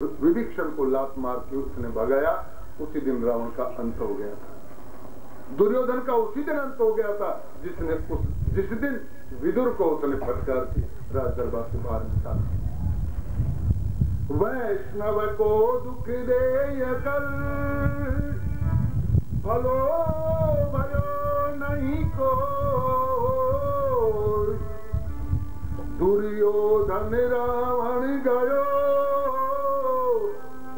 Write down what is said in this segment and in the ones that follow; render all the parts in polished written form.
विभीषण को लात मार के उसने भगाया। उसी दिन रावण का अंत हो गया था। दुर्योधन का उसी दिन अंत हो गया था जिस दिन विदुर को उसने फटकार के राज दरबार से बाहर निकाला। वैष्णव को दुख दे कर भलो भयो नहीं को, दुर्योधन रावण गयो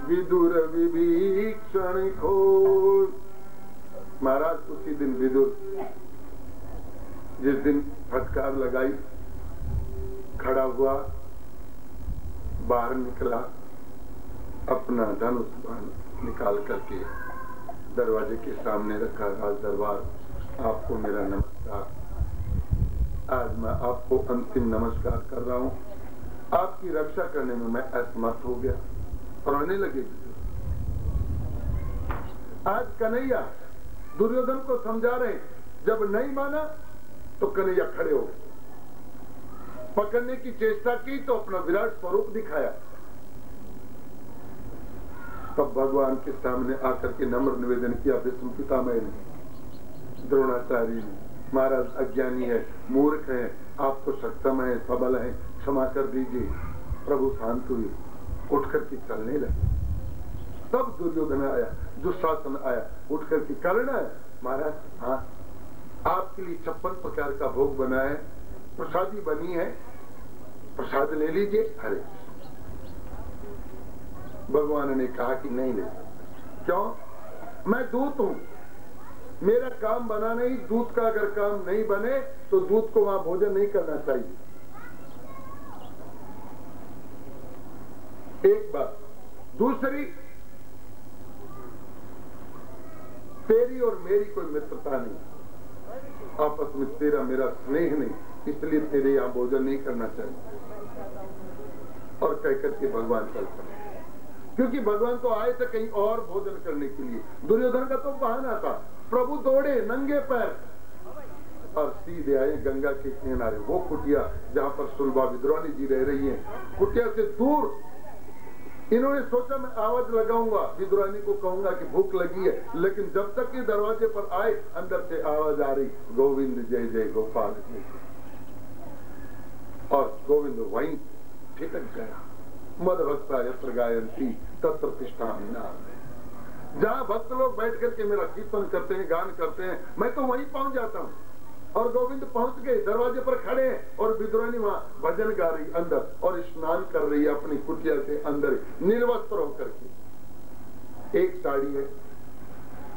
विदुर विभीषण को। महाराज उसी दिन विदुर जिस दिन फटकार लगाई खड़ा हुआ, बाहर निकला, अपना धनुष बाण निकाल करके दरवाजे के सामने रखा। राज दरबार, आपको मेरा नमस्कार। आज मैं आपको अंतिम नमस्कार कर रहा हूँ। आपकी रक्षा करने में मैं असमर्थ हो गया। रोने लगे। आज कन्हैया दुर्योधन को समझा रहे, जब नहीं माना तो कन्हैया खड़े हो गए। पकड़ने की चेष्टा की तो अपना विराट स्वरूप दिखाया। तब भगवान के सामने आकर के नम्र निवेदन किया। भीष्म पितामह ने, द्रोणाचार्य ने, महाराज अज्ञानी है, मूर्ख है, आप तो सक्षम है, सबल है, क्षमा कर दीजिए। प्रभु शांत हुए, उठ करके चलने लगे। तब दुर्योधन आया, दुशासन आया, उठ करके कर्ण है महाराज, हाँ आपके लिए 56 प्रकार का भोग बना है, प्रसादी बनी है, प्रसाद ले लीजिए। अरे भगवान ने कहा कि नहीं ले। क्यों? मैं दूत हूं, मेरा काम बना नहीं। दूत का अगर काम नहीं बने तो दूत को वहां भोजन नहीं करना चाहिए। एक बात। दूसरी, तेरी और मेरी कोई मित्रता नहीं, आपस में तेरा मेरा स्नेह नहीं, इसलिए तेरे यहां भोजन नहीं करना चाहिए। और कहकर के भगवान चल पड़े, क्योंकि भगवान तो आए थे कहीं और भोजन करने के लिए। दुर्योधन का तो बहाना था। प्रभु दौड़े नंगे पैर और सीधे आए गंगा के किनारे, वो कुटिया जहां पर सुलभा विद्रोही जी रह रही है। कुटिया से दूर इन्होंने सोचा मैं आवाज लगाऊंगा, विद्रोही को कहूंगा कि भूख लगी है। लेकिन जब तक ये दरवाजे पर आए, अंदर से आवाज आ रही, गोविंद जय जय गोपाल जय। और गोविंद वहीं ठिठक गया। मद भक्ता यत्र गायंती तत्र तिष्ठामि नाम। जहाँ भक्त लोग बैठ करके मेरा कीर्तन करते हैं, गान करते हैं, मैं तो वहीं पहुंच जाता हूँ। और गोविंद पहुंच गए, दरवाजे पर खड़े हैं और विद्रोही वहां भजन गा रही अंदर और स्नान कर रही है अपनी कुटिया के अंदर निर्वस्त्र होकर के। एक साड़ी है,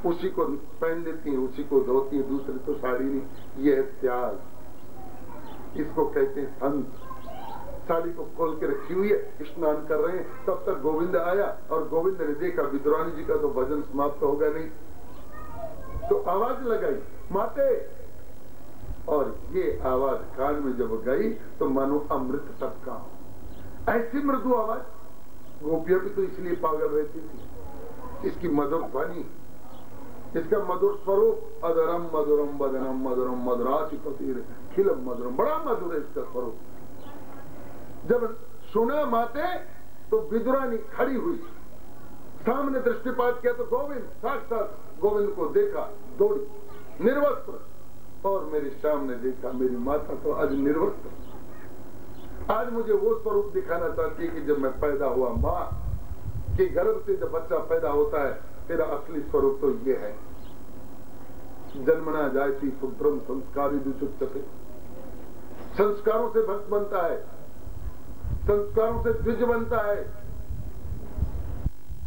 उसी को पहन लेती है, उसी को धोती है, दूसरी तो साड़ी नहीं। यह त्याग, इसको कहते हैं संत। साड़ी को खोल के रखी हुई है, स्नान कर रहे हैं। तब तक गोविंद आया और गोविंद ने देखा विद्रोही जी का तो भजन समाप्त होगा नहीं, तो आवाज लगाई, माते। और ये आवाज कान में जब गई तो मानो अमृत टपका। ऐसी मृदु आवाज। गोपियां भी तो इसलिए पागल रहती थी। इसकी मधुर ध्वनि, इसका मधुर स्वरूप, अधरम मधुरम वदनम मधुरम मधुराचि पतिर खिलम मधुरम, बड़ा मधुर है इसका स्वरूप। जब सुना माते तो विदुरानी खड़ी हुई, सामने दृष्टिपात किया तो गोविंद, साक्षात गोविंद को देखा, दौड़ी निर्वस्त्र। और मेरे सामने देखा मेरी माता तो आज निर्वस्त्र। आज मुझे वो स्वरूप दिखाना चाहती है कि जब मैं पैदा हुआ, माँ के गर्भ से जब बच्चा पैदा होता है, तेरा असली स्वरूप तो ये है। जन्मना जायती पुत्रम संस्कारी दुचुच्यते। संस्कारों से भक्त बनता है, संस्कारों से द्विज बनता है।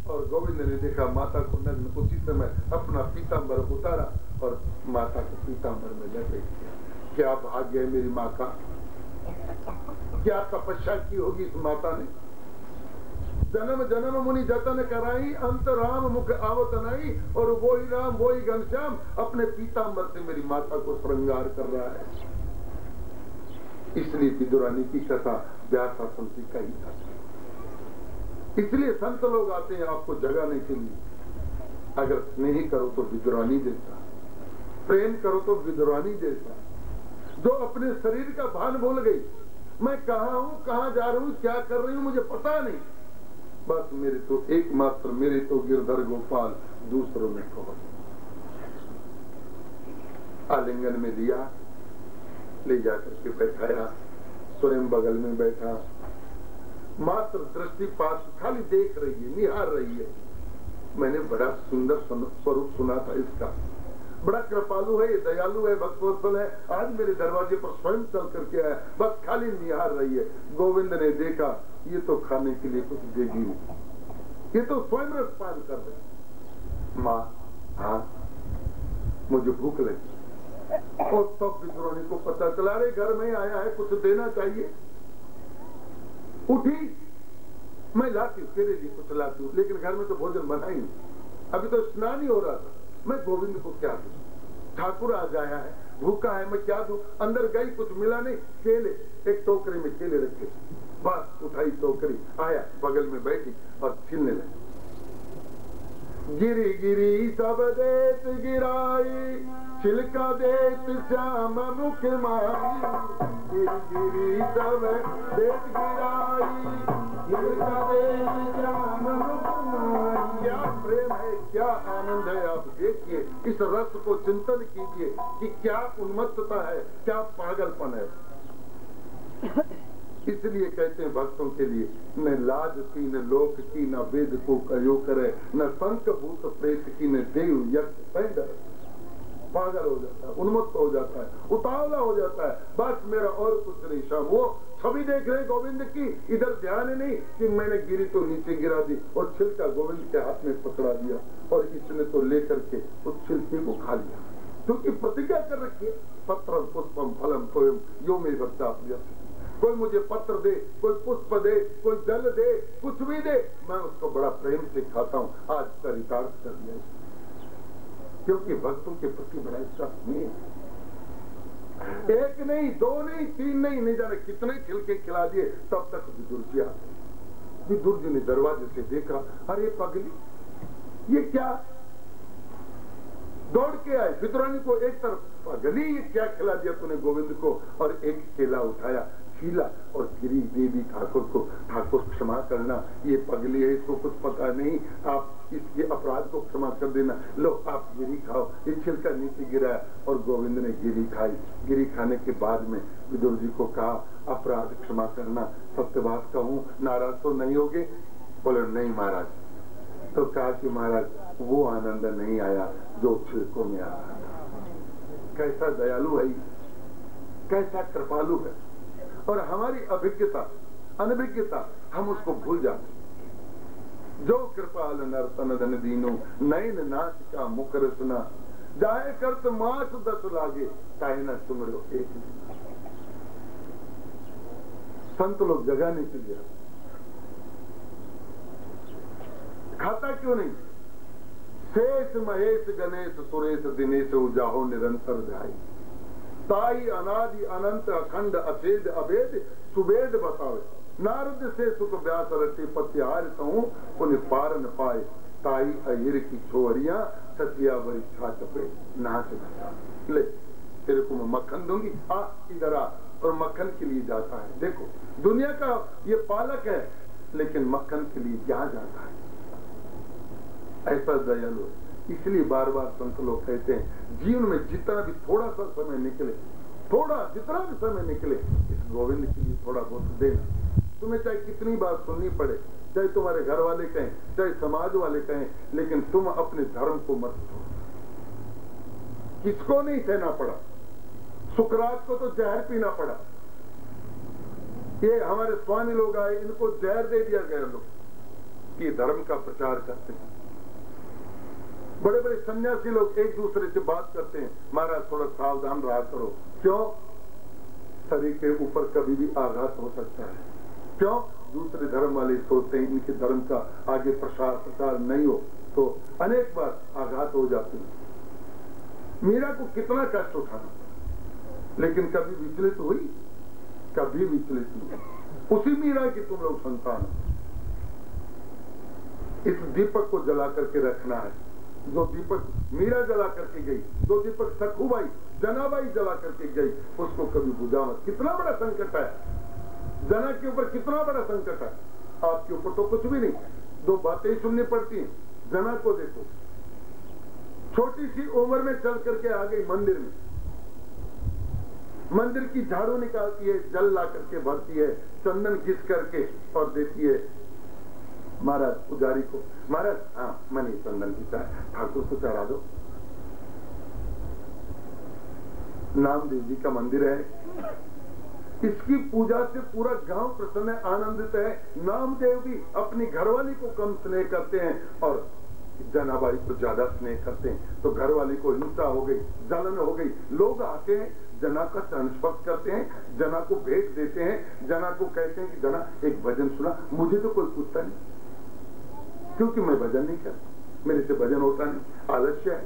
और गोविंद ने देखा माता को नग्न, उसी समय अपना पीतांबर उतारा और माता को पीतांबर में लपेट दिया। क्या भाग्य है मेरी माँ का, क्या तपस्या की होगी इस माता ने। जन्म जन्म मुनि जतन कराई, अंत राम मुख आवत नहीं। और वही राम वही घनश्याम अपने पीतांबर से मेरी माता को श्रृंगार कर रहा है। इसलिए विदुरानी की कथा व्यासासन से कही जाती है। इसलिए संत लोग आते हैं आपको जगाने के लिए। अगर स्नेह करो तो विदुरानी जैसा, प्रेम करो तो विदुरानी जैसा। जो अपने शरीर का भान भूल गई, मैं कहाँ हूँ, कहाँ जा रही हूँ, क्या कर रही हूँ, मुझे पता नहीं, बस मेरे तो एकमात्र मेरे तो गिरधर गोपाल, दूसरों में कौन। आलिंगन में लिया, ले जाकर के बैठाया, स्वयं बगल में बैठा, मात्र दृष्टि पास खाली देख रही है, निहार रही है। मैंने बड़ा सुंदर स्वरूप सुना था इसका, बड़ा कृपालु है, दयालु है, भक्तवत्सल है, आज मेरे दरवाजे पर स्वयं चल करके आया, बस खाली निहार रही है। गोविंद ने देखा ये तो खाने के लिए कुछ देगी, ये तो स्वयं रसपान कर रहे। माँ, हाँ मुझे भूख लगी। और तब विद्रोही को पता चला, रे घर में आया है, कुछ देना चाहिए। उठी, मैं लाती हूँ तेरे लिए कुछ लाती हूँ, लेकिन घर में तो भोजन बना ही नहीं, अभी तो स्नान ही हो रहा था। मैं गोविंद को क्या दूं, ठाकुर आज आया है, भूखा है, मैं क्या दूं। अंदर गई, कुछ मिला नहीं, केले, एक टोकरी में केले रखे, बस उठाई टोकरी, आया बगल में बैठी और छीलने लगी। गिरी गिरी सब देत गिराई, छिलका देत श्याम मुख माई। गिरी गिरी सब देत गिराई, छिलका देत श्याम मुख माई। क्या प्रेम है, क्या आनंद है, आप देखिए, इस रस को चिंतन कीजिए कि क्या उन्मत्तता है, क्या पागलपन है। इसलिए कहते हैं भक्तों के लिए, न लाज की न लोक की न वेद को कयो करे, न शंख भूत प्रेत की न देव यज्ञ पैंड। पागल हो जाता है, उन्मत्त हो जाता है, उतावला हो जाता है, बस मेरा और कुछ नहीं। शाम वो छवि देख रहे गोविंद की, इधर ध्यान नहीं कि मैंने गिरी तो नीचे गिरा दी और छिलका गोविंद के हाथ में पकड़ा दिया और इसने तो लेकर के उस छिलके को खा लिया, क्योंकि प्रतिज्ञा कर रखी है, पत्रम पुष्पम फलम तोयम यो मेरी भक्ता। कोई मुझे पत्र दे, कोई पुष्प दे, कोई जल दे, कुछ भी दे, मैं उसको बड़ा प्रेम से खाता हूँ। आज चरितार्थ कर दिया, क्योंकि भक्तों के प्रति बड़ा श्रद्धा नहीं है। एक नहीं, दो नहीं, तीन नहीं जाने कितने छिलके खिला दिए, तब तक विदुर जी आते। विदुर जी ने दरवाजे से देखा, अरे पगली ये क्या, दौड़ के आए विदुरानी को एक तरफ, पगली ये क्या खिला दिया तूने गोविंद को, और एक केला उठाया, खीला और गिरी देवी ठाकुर को, ठाकुर क्षमा करना, ये पगली है, इसको कुछ पता नहीं, आप इसके अपराध को क्षमा कर देना, लो आप गिरी खाओ। ये छिलका नीचे गिराया और गोविंद ने गिरी खाई। गिरी खाने के बाद में विदुर जी को कहा, अपराध क्षमा करना, सत्य बात कहूँ, नाराज तो नहीं होगे? बोले नहीं महाराज। तो कहा कि महाराज वो आनंद नहीं आया जो छिलकों में आ रहा था। कैसा दयालु है, कैसा कृपालु है, और हमारी अभिज्ञता अनभिज्ञता हम उसको भूल जाते। जो कृपाल नर्तन धन दीनो, नयन नाच का मुख रसना, जाए करत मास 10 लागे, ताई न सुमरो एक। संत लोग जगाने के लिए खाता क्यों नहीं? शेष महेश गणेश सुरेश दिनेश उजाहो निरंतर जाई, ताई अनादि अनंत अखंड अछेद अभेद सुवेद बतावे, नारद से सुख व्यास रटे पत्यार कहूं, उन्हें पार न पाए, ताई अहिर की छोरियां सतिया बड़ी छात पे नाच बता। ले तेरे को मैं मक्खन दूंगी, आ इधर आ, और मक्खन के लिए जाता है। देखो दुनिया का ये पालक है, लेकिन मक्खन के लिए क्या जाता है, ऐसा दयालु। इसलिए बार बार संत लोग कहते हैं, जीवन में जितना भी थोड़ा सा समय निकले, थोड़ा जितना भी समय निकले, इस गोविंद के लिए थोड़ा बहुत देना। तुम्हें चाहे कितनी बार सुननी पड़े, चाहे तुम्हारे घर वाले कहें, चाहे समाज वाले कहें, लेकिन तुम अपने धर्म को मत छोड़ो। किसको नहीं सहना पड़ा? सुकरात को तो जहर पीना पड़ा। ये हमारे स्वामी लोग आए, इनको जहर दे दिया गया, लोग ये धर्म का प्रचार करते हैं। बड़े बड़े सन्यासी लोग एक दूसरे से बात करते हैं, महाराज थोड़ा सावधान रहा करो। क्यों? शरीर के ऊपर कभी भी आघात हो सकता है। क्यों? दूसरे धर्म वाले सोचते हैं इनके धर्म का आगे प्रचार नहीं हो तो अनेक बार आघात हो जाते हैं। मीरा को कितना कष्ट उठाना, लेकिन कभी विचलित हुई? कभी विचलित नहीं। उसी मीरा की तुम लोग संतान। इस दीपक को जला करके रखना है, जो दीपक मीरा जला करके गई, जो दीपक सखूबाई जनाबाई जला करके गई, उसको कभी बुझा मत। कितना बड़ा संकट है, जना के ऊपर कितना बड़ा संकट है, आपके ऊपर तो कुछ भी नहीं। दो बातें ही सुननी पड़ती हैं। जना को देखो, छोटी सी उम्र में चल करके आ गई मंदिर में, मंदिर की झाड़ू निकालती है, जल ला करके भरती है, चंदन घिस करके और देती है महाराज पुजारी को। महाराज हाँ मैंने चंदन घिसा है, ठाकुर को चढ़ा दो। नामदेव जी का मंदिर है, इसकी पूजा से पूरा गांव प्रसन्न है, आनंदित है। नामदेव भी अपनी घरवाली को कम स्नेह करते हैं और जनाबाई को ज्यादा स्नेह करते हैं, तो घरवाली को हिंसा हो गई, जलन हो गई। लोग आते हैं, जना का चरण स्पर्श करते हैं, जना को भेंट देते हैं, जना को कहते हैं कि जना एक भजन सुना। मुझे तो कोई पूछता नहीं, क्योंकि मैं भजन नहीं करता, मेरे से भजन होता नहीं, आलस्य है।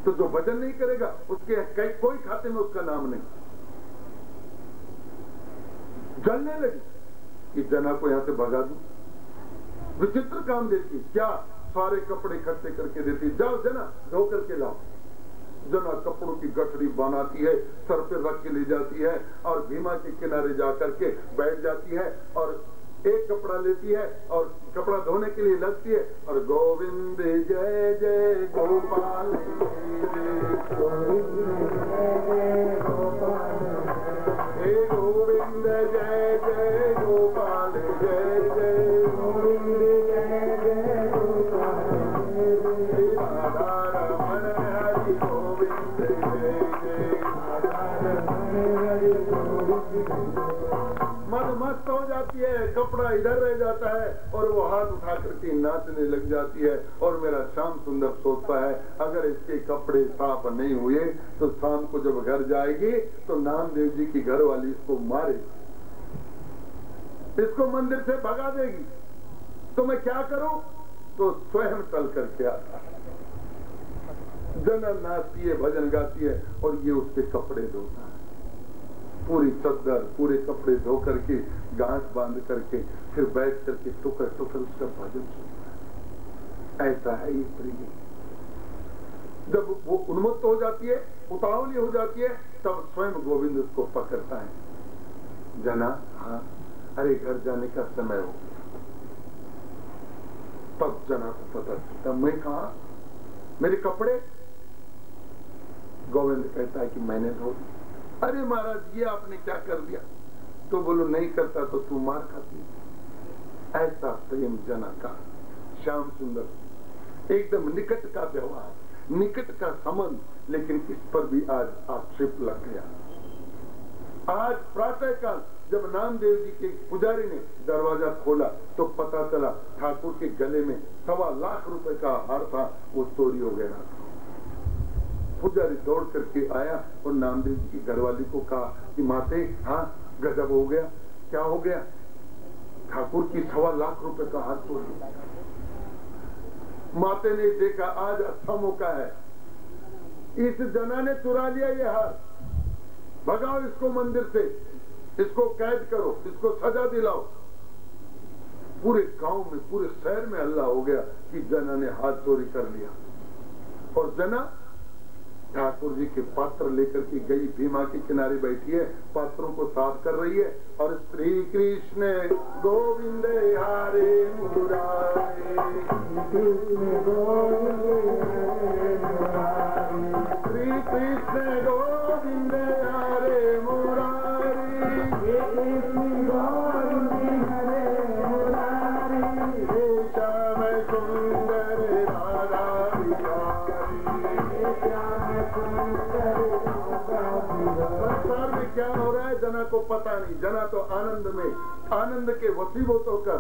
तो जो भजन नहीं करेगा उसके कोई खाते में उसका नाम नहीं। जलने लगी कि जना को यहां से भगा दूं। विचित्र काम देती, क्या सारे कपड़े इकट्ठे करके देती, जाओ जना धो करके लाओ। जना कपड़ों की गठरी बनाती है, सर पे रख के ले जाती है और भीमा के किनारे जाकर के बैठ जाती है और एक कपड़ा लेती है और कपड़ा धोने के लिए लगती है और गोविंद जय जय गोपाल, हे गोविंद जय जय गोपाल, जय जय गोविंद जय जय गोपाल, राधा रमण हरि गोविंद जय जय, राधा रमण हरि गोविंद। मन मस्त हो जाती है, कपड़ा इधर रह जाता है और वो हाथ उठा करके नाचने लग जाती है। और मेरा श्याम सुंदर सोचता है अगर इसके कपड़े साफ नहीं हुए तो शाम को जब घर जाएगी तो नामदेव जी की घरवाली इसको मारेगी, इसको मंदिर से भगा देगी। तो मैं क्या करूं? तो स्वयं चल करके आता है, जना नाचती है, भजन गाती है और ये उसके कपड़े धोता है, पूरी चद्दर पूरे कपड़े धो करके गांठ बांध करके फिर बैठ करके टुकर टुकर उसका भजन सुनता है। ऐसा है ये प्रिय। जब वो उन्मत्त हो जाती है, उतावली हो जाती है, तब स्वयं गोविंद उसको पकड़ता है। जना हाँ, अरे घर जाने का समय हो। तब जना को पता चलता मैं कहा, मेरे कपड़े? गोविंद कहता है कि मैंने धो दिए। अरे महाराज ये आपने क्या कर दिया? तो बोलो नहीं करता तो तू मार खाती। ऐसा प्रेम जना का, श्याम सुंदर, एकदम निकट का व्यवहार, निकट का संबंध। लेकिन इस पर भी आज आक्षेप लग गया। आज प्रातः काल जब नामदेव जी के पुजारी ने दरवाजा खोला तो पता चला ठाकुर के गले में 1.25 लाख रुपए का हार था, वो चोरी हो गया। पुजारी दौड़ करके आया और नामदेव जी की घरवाली को कहा कि माते हाँ गजब हो गया। क्या हो गया? ठाकुर की 1.25 लाख रुपए का हार चोर हो गया। माते ने देखा आज अच्छा मौका है, इस जना ने चुरा लिया ये हार, भगाओ इसको मंदिर से, इसको कैद करो, इसको सजा दिलाओ। पूरे गांव में, पूरे शहर में हल्ला हो गया कि जना ने हाथ चोरी कर लिया। और जना ठाकुर जी के पात्र लेकर के गई, भीमा के किनारे बैठी है, पात्रों को साफ कर रही है और श्री कृष्ण गोविंद हरे मुरारे, कृष्ण गोविंद श्री कृष्ण गोविंद हरे मुरारी, कृष्ण गोविंद हरे मुरारी, हे श्याम सुंदर राधा बिहारी, संसार में क्या हो रहा है जना को पता नहीं। जना तो आनंद में, आनंद के वसीभूत होकर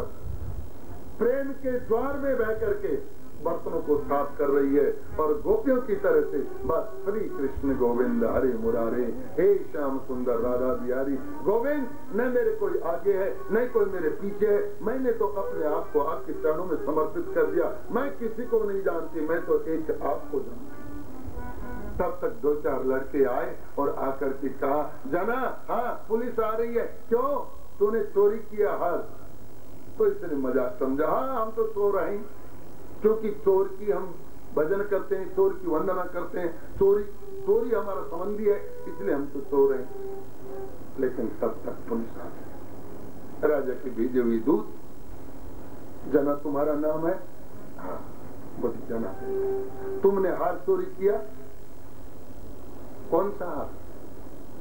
प्रेम के द्वार में बह करके बर्तनों को साफ कर रही है और गोपियों की तरह से बस श्री कृष्ण गोविंद हरे मुरारे, हे श्याम सुंदर राधा बिहारी। गोविंद न मेरे कोई आगे है न कोई मेरे पीछे है, मैंने तो अपने आप को आपके चरणों में समर्पित कर दिया। मैं किसी को नहीं जानती, मैं तो एक आपको जानती। तब तक 2-4 लड़के आए और आकर के कहा जना हाँ पुलिस आ रही है। क्यों? तूने चोरी किया हार। तो इसने मजाक समझा, हाँ हम तो चोर हैं, क्योंकि चोर की हम भजन करते हैं, चोर की वंदना करते हैं, चोरी हमारा संबंधी है, इसलिए हम तो चोर हैं। लेकिन तब तक पुलिस आ गई, राजा के भेजे हुए दूत जना तुम्हारा नाम है? हाँ, बोली जना। तुमने हार चोरी किया? कौन सा हार?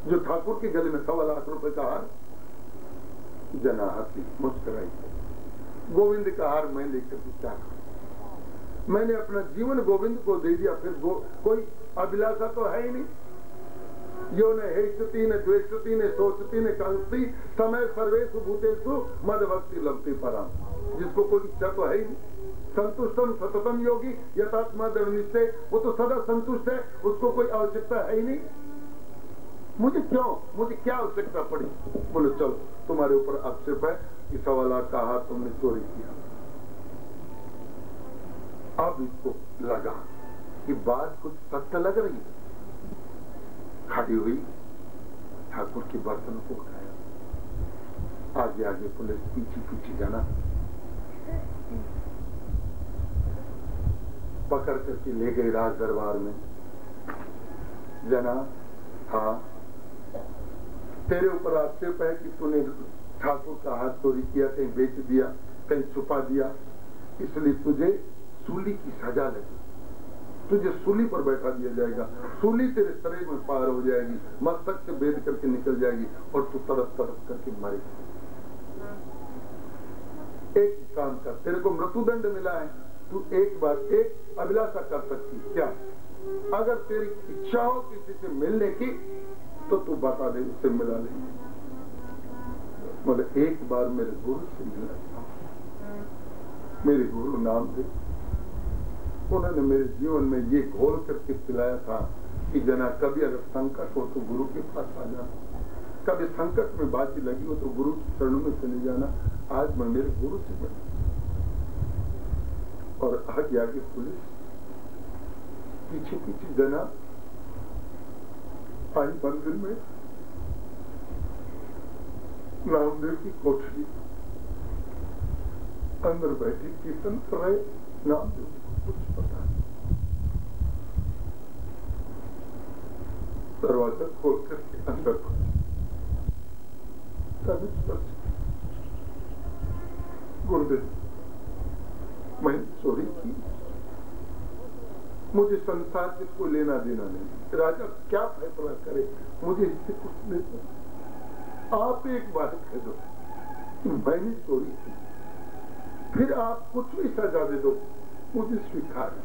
जो ठाकुर के गले में 1.25 लाख रुपए का हार। जना हंसी, मुस्कुराई। गोविंद का हार मैं लेकर के क्या करूं? मैंने अपना जीवन गोविंद को दे दिया, फिर कोई अभिलाषा तो है ही नहीं। यो न हेष्टति न द्वेष्टति न शोचति न कांक्षति समय सर्वेषु भूतेषु मदभक्ति लभते पराम। जिसको कोई इच्छा तो है ही नहीं। संतुष्टम सततम योगी यथात्मा दृढ़ निश्चय, वो तो सदा संतुष्ट है, उसको कोई आवश्यकता है ही नहीं। मुझे क्या आवश्यकता पड़ी? बोले चलो, तुम्हारे ऊपर आक्षेप है कि 1.25 लाख का हार तुमने चोरी किया। अब इसको लगा कि बात कुछ सत्य लग रही है। खड़ी हुई, ठाकुर के बर्तन को उठाया, आगे आगे पुलिस, पीछे पीछे जाना, पकड़ करके ले गए राज दरबार में। जना, हाँ, तेरे ऊपर आक्षेप है कि तूने ठाकुर का हाथ चोरी किया, कहीं बेच दिया, कहीं छुपा दिया, इसलिए तुझे सूली की सजा लगी। तुझे सूली पर बैठा दिया जाएगा, सूली तेरे शरीर में पार हो जाएगी, मस्तक से भेद करके निकल जाएगी और तू तड़प तड़प करके मरेगी। एक काम कर, तेरे को मृत्युदंड मिला है, तू एक बार एक अभिलाषा कर सकती। क्या? अगर तेरी इच्छा हो किसी से मिलने की तो तू बता दे, उससे मिला ले। बोले एक बार मेरे गुरु से मिला, मेरे गुरु नाम दे। उन्होंने मेरे जीवन में ये घोल करके पिलाया था कि जना कभी अगर संकट हो तो गुरु के पास आ जाना, कभी संकट में बाजी लगी हो तो गुरु के चरणों में चले जाना। आज मैं मेरे गुरु से मिला और आगे आगे पुलिस, पीछे पीछे जना आई मंदिर में, नामदेव की कोठरी, अंदर बैठे कीर्तन कर रहे। नामदेव को कुछ पता नहीं, दरवाजा खोल करके अंदर गुरुदेव, मैंने चोरी की, मुझे संसार से कोई लेना देना नहीं, राजा क्या फैसला करे मुझे इससे कुछ नहीं। आप एक बात कह दो कि मैंने चोरी की, फिर आप कुछ भी सजा दे दो, मुझे स्वीकार है,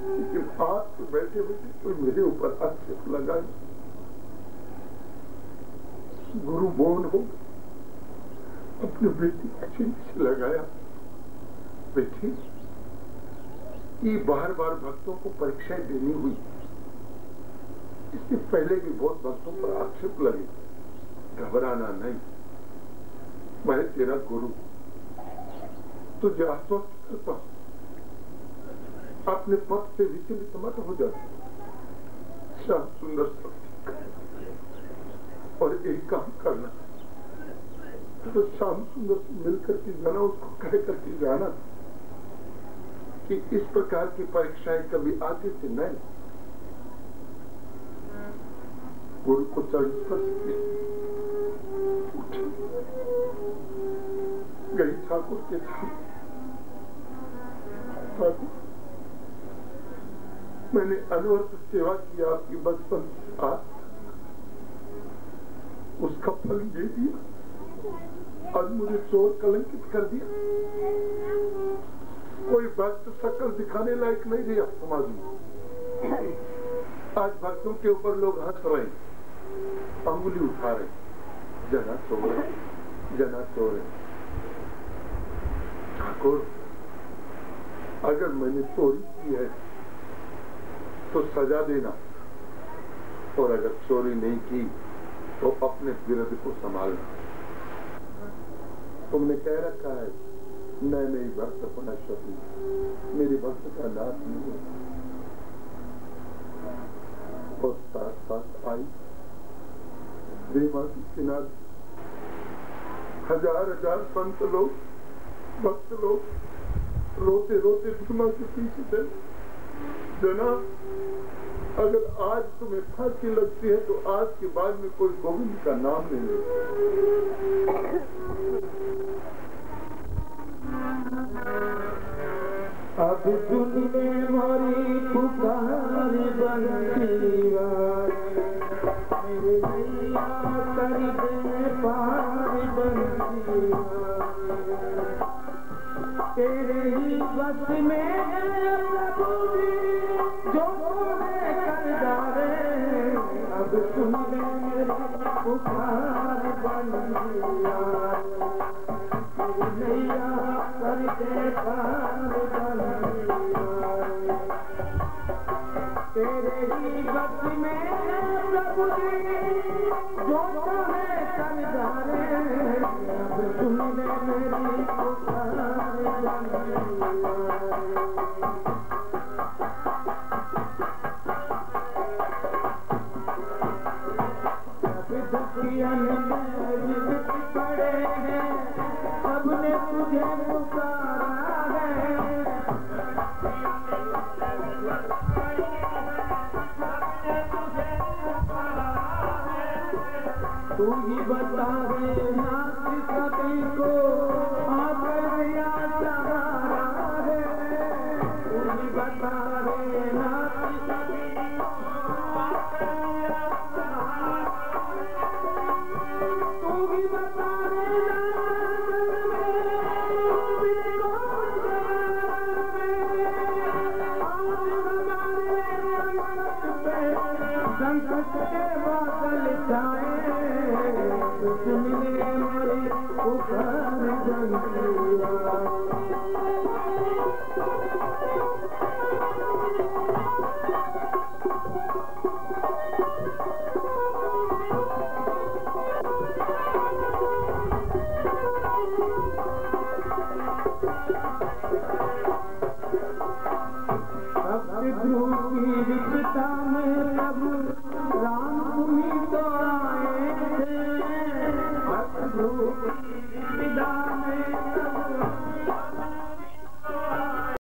लेकिन आप तो बैठे बैठे कोई मेरे ऊपर आक्षेप लगाए। गुरु मौन हो, अपने बेटी को चिन्ह से लगाया। बेटी, ये बार बार भक्तों को परीक्षाएं देनी हुई, इससे पहले भी बहुत भक्तों पर आक्षेप लगे, घबराना नहीं, मैं तेरा गुरु, तुझे आश्वस्त करता हूं, अपने पद से विचलित मत हो जा। श्याम सुंदर सब और एक काम करना, तो श्याम सुंदर से मिलकर के जाना, उसको कह करके जाना कि इस प्रकार की परीक्षाएं कभी आगे से नहीं। गुरु को चरण स्पर्श किया, उठे, गई ठाकुर के धाम। ठाकुर, मैंने अनवर्त सेवा की आपकी बचपन आज, उसका फल दे दिया। आज मुझे चोर कलंकित कर दिया, कोई भक्त शक्ल दिखाने लायक नहीं दिया समाज में। आज भक्तों के ऊपर लोग हंस रहे, अंगुली उठा रहे, जना चोर है, जना चोर है। ठाकुर, अगर मैंने चोरी की है तो सजा देना, और अगर चोरी नहीं की तो अपने विरोध को संभालना। तुमने कह रखा है नई भक्त पुनश्वती, मेरी भक्त का नाश नहीं है। और साथ साथ आई देवासी के नाथ, हजार हजार संत लोग, भक्त लोग रोते रोते भीमा के पीछे चले। जना, अगर आज तुम्हें फांसी लगती है तो आज के बाद में कोई गोविंद का नाम नहीं ले। अब सुन ले मोरी पुकार बंसीवा, मेरे नैया कर दे पार बंसीवा। तेरे ही बस में प्रभु जी जो तूने कर डाले, अब सुन ले मेरी पुकार बंसीवा, मेरी नैया कर दे पार बंसीवा। तेरे ही बस में प्रभु जी जो तूने कर डाले, अब सुन ले मेरी पुकार बंसीवा। पड़े हैं सबने तुझे पुकारा है, तू ही बता दे नाथ सभी को आकर या सहारा है, तू ही बता